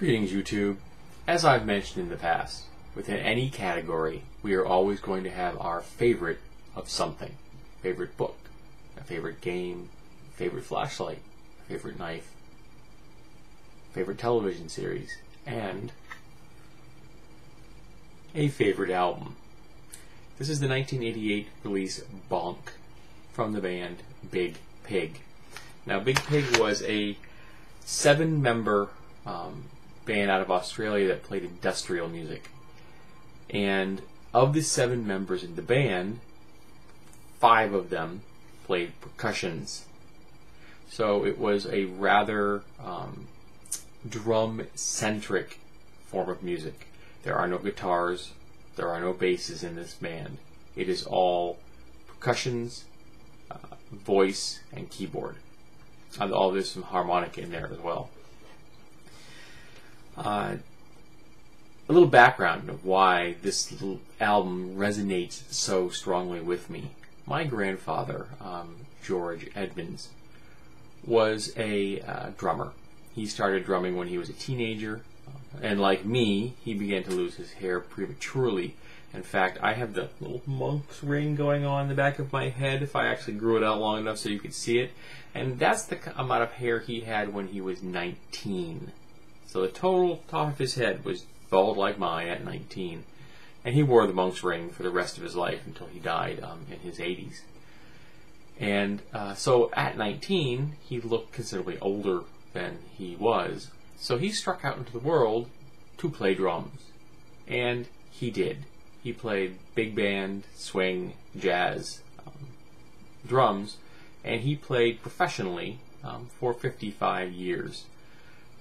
Greetings, YouTube. As I've mentioned in the past, within any category, we are always going to have our favorite of something. Favorite book, a favorite game, favorite flashlight, a favorite knife, favorite television series, and a favorite album. This is the 1988 release Bonk from the band Big Pig. Now, Big Pig was a 7-member band out of Australia that played industrial music. And of the 7 members in the band, 5 of them played percussions. So it was a rather drum-centric form of music. There are no guitars, there are no basses in this band. It is all percussions, voice, and keyboard. Although there's some harmonic in there as well. A little background of why this album resonates so strongly with me. My grandfather, George Edmunds, was a drummer. He started drumming when he was a teenager, and like me, he began to lose his hair prematurely. In fact, I have the little monk's ring going on in the back of my head if I actually grew it out long enough so you could see it. And that's the amount of hair he had when he was 19. So the total top of his head was bald like mine at 19. And he wore the monk's ring for the rest of his life until he died in his 80s. And so at 19, he looked considerably older than he was. So he struck out into the world to play drums. And he did. He played big band, swing, jazz, drums, and he played professionally for 55 years.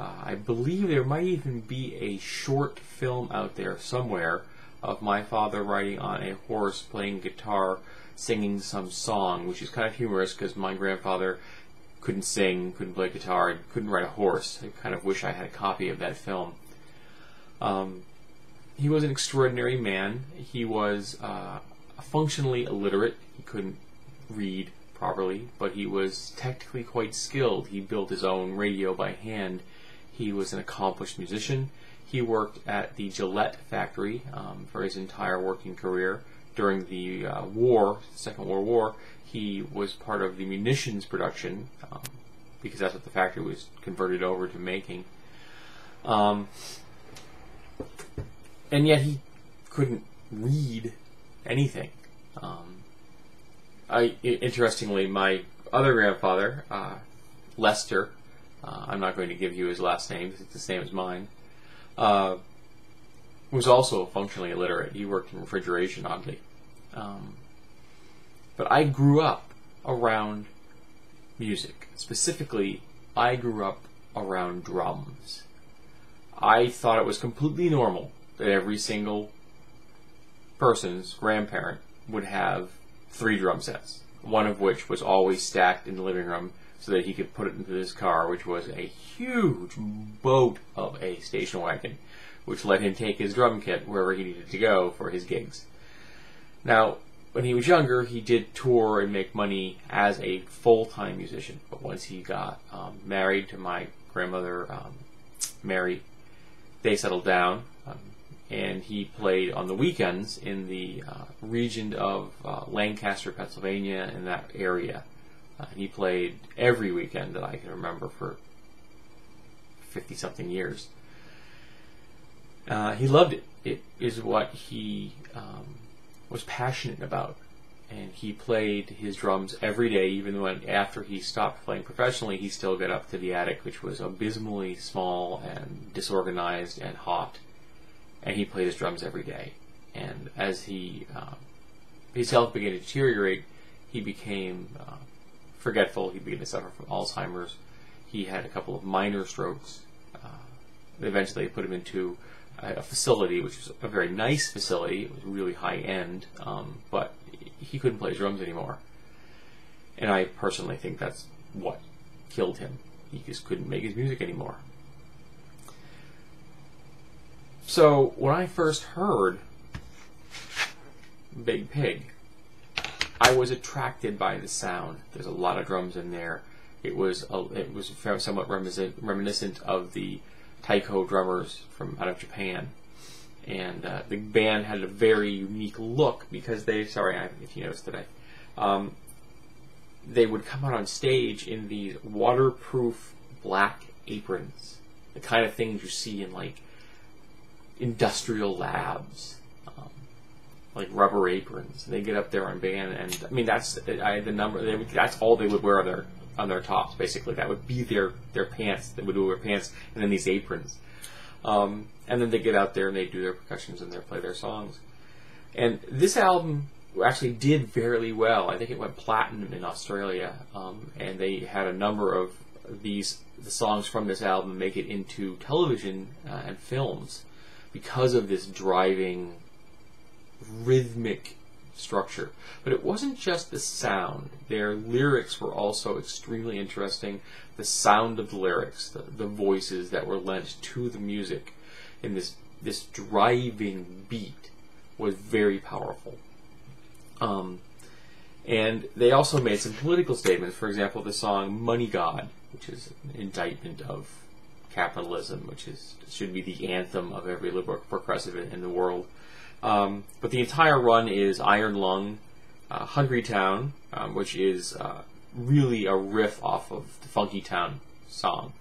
I believe there might even be a short film out there somewhere of my father riding on a horse, playing guitar, singing some song, which is kind of humorous because my grandfather couldn't sing, couldn't play guitar, and couldn't ride a horse. I kind of wish I had a copy of that film. He was an extraordinary man. He was functionally illiterate. He couldn't read properly, but he was technically quite skilled. He built his own radio by hand. He was an accomplished musician. He worked at the Gillette factory for his entire working career. During the Second World War, he was part of the munitions production because that's what the factory was converted over to making. And yet he couldn't read anything. Interestingly, my other grandfather, Lester, I'm not going to give you his last name because it's the same as mine, was also functionally illiterate. He worked in refrigeration, oddly. But I grew up around music. Specifically, I grew up around drums. I thought it was completely normal that every single person's grandparent would have 3 drum sets, one of which was always stacked in the living room so that he could put it into his car, which was a huge boat of a station wagon, which let him take his drum kit wherever he needed to go for his gigs. Now, when he was younger, he did tour and make money as a full-time musician, but once he got married to my grandmother, Mary, they settled down, and he played on the weekends in the region of Lancaster, Pennsylvania, in that area. He played every weekend that I can remember for 50-something years. He loved it. It is what he was passionate about. And he played his drums every day, even when after he stopped playing professionally, he still got up to the attic, which was abysmally small and disorganized and hot. And he played his drums every day. And as his health began to deteriorate, he became forgetful. He began to suffer from Alzheimer's. He had a couple of minor strokes. Eventually, they put him into a facility, which was a very nice facility. It was really high-end, but he couldn't play his drums anymore. And I personally think that's what killed him. He just couldn't make his music anymore. So when I first heard Big Pig, I was attracted by the sound. There's a lot of drums in there. It was somewhat reminiscent of the taiko drummers from out of Japan. And the band had a very unique look because if you noticed today, they would come out on stage in these waterproof black aprons, the kind of things you see in like industrial labs, like rubber aprons. And they get up there on band, and I mean that's that's all they would wear on their tops. Basically, that would be their pants. They would wear pants and then these aprons. And then they get out there and they do their percussions and they play their songs. And this album actually did fairly well. I think it went platinum in Australia, and they had a number of the songs from this album make it into television and films because of this driving, rhythmic structure. But it wasn't just the sound. Their lyrics were also extremely interesting. The sound of the lyrics, the voices that were lent to the music in this driving beat was very powerful. And they also made some political statements. For example, the song Money God, which is an indictment of capitalism, which should be the anthem of every liberal progressive in the world. But the entire run is Iron Lung, Hungry Town, which is really a riff off of the Funky Town song.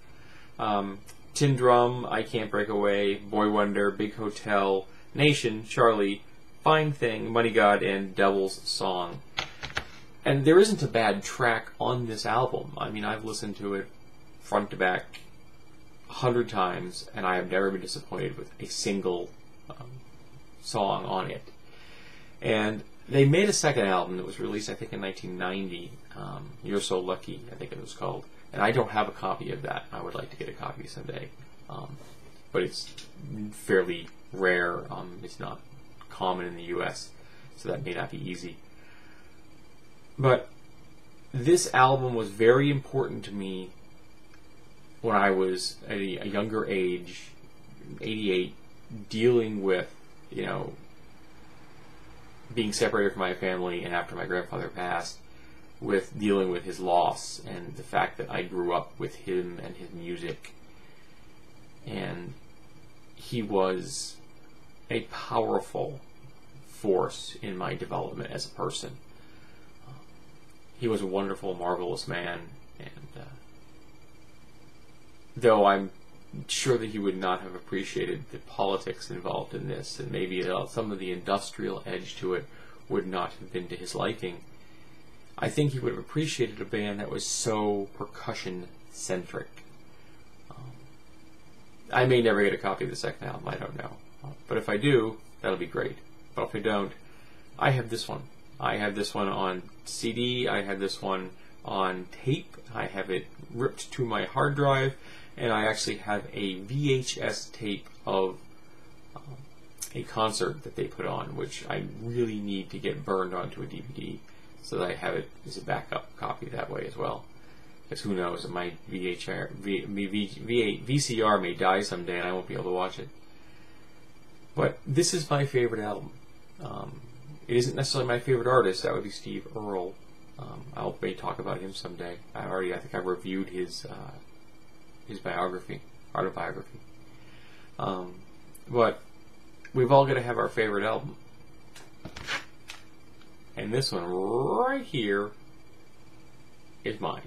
Tin Drum, I Can't Break Away, Boy Wonder, Big Hotel, Nation, Charlie, Fine Thing, Money God, and Devil's Song. And there isn't a bad track on this album. I mean, I've listened to it front to back 100 times, and I have never been disappointed with a single song on it. And they made a second album that was released, I think, in 1990. You're So Lucky, I think it was called. And I don't have a copy of that. I would like to get a copy someday. But it's fairly rare. It's not common in the U.S., so that may not be easy. But this album was very important to me when I was at a younger age, 88, dealing with, being separated from my family, and after my grandfather passed, with dealing with his loss and the fact that I grew up with him and his music. And he was a powerful force in my development as a person. He was a wonderful, marvelous man, and though I'm sure that he would not have appreciated the politics involved in this, and maybe some of the industrial edge to it would not have been to his liking, I think he would have appreciated a band that was so percussion-centric. I may never get a copy of the second album, I don't know. But if I do, that'll be great. But if I don't, I have this one. I have this one on CD, I have this one on tape, I have it ripped to my hard drive, and I actually have a VHS tape of a concert that they put on, which I really need to get burned onto a DVD so that I have it as a backup copy that way as well. Because who knows, my VCR may die someday and I won't be able to watch it. But this is my favorite album. It isn't necessarily my favorite artist. That would be Steve Earle. I may talk about him someday. I think I reviewed his biography, autobiography. But we've all got to have our favorite album. And this one right here is mine.